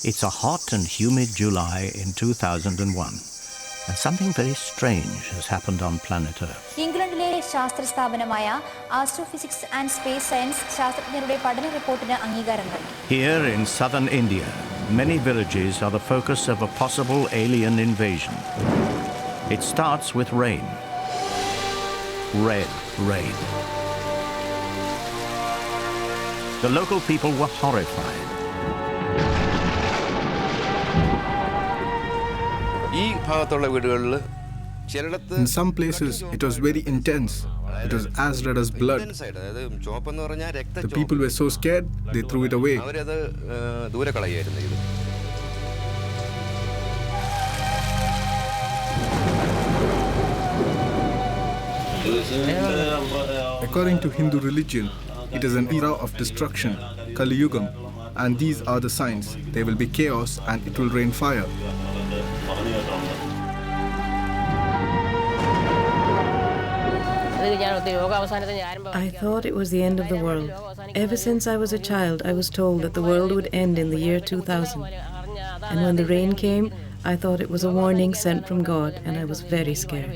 It's a hot and humid July in 2001, and something very strange has happened on planet Earth. ഇംഗ്ലണ്ടിലെ ശാസ്ത്ര സ്ഥാപനമായ astrophysics and space science ശാസ്ത്രജ്ഞരുടെ പഠന റിപ്പോർട്ടിന് അംഗീകാരം നൽകി. Here in southern India, many villages are the focus of a possible alien invasion. It starts with rain. Red rain. The local people were horrified. In some places, it was very intense. It was as red as blood. The people were so scared, they threw it away. According to Hindu religion, it is an era of destruction, Kali Yugam, and these are the signs. There will be chaos and it will rain fire. I thought it was the end of the world. Ever since I was a child, I was told that the world would end in the year 2000. And when the rain came, I thought it was a warning sent from God, and I was very scared.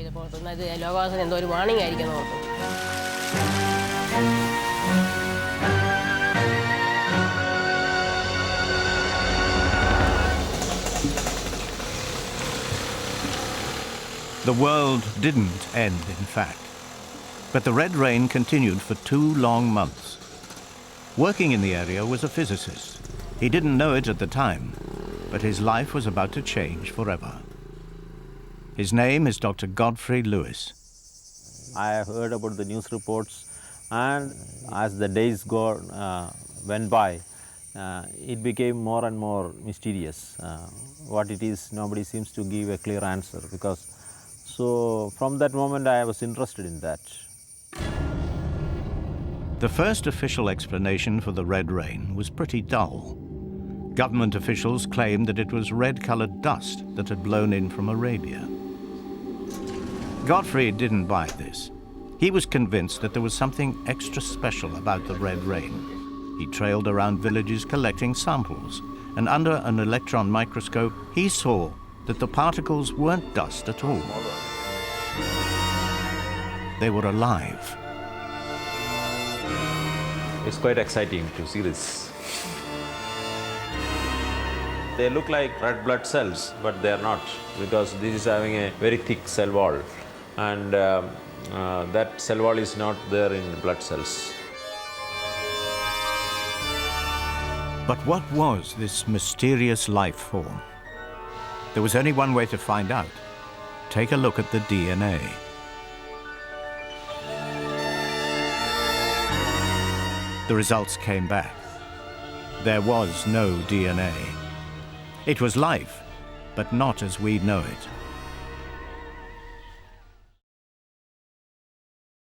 The world didn't end, in fact. But the red rain continued for 2 long months. Working in the area was a physicist. He didn't know it at the time, but his life was about to change forever. His name is Dr. Godfrey Lewis. I have heard about the news reports, and as the days went by, it became more and more mysterious. What it is, nobody seems to give a clear answer, because so from that moment I was interested in that. The first official explanation for the red rain was pretty dull. Government officials claimed that it was red-colored dust that had blown in from Arabia. Godfrey didn't buy this. He was convinced that there was something extra special about the red rain. He trailed around villages collecting samples, and under an electron microscope, he saw that the particles weren't dust at all. They were alive. It's quite exciting to see this. They look like red blood cells, but they are not, because this is having a very thick cell wall, and that cell wall is not there in blood cells. But what was this mysterious life form? There was only one way to find out. Take a look at the DNA. The results came back. There was no DNA. It was life, but not as we know it.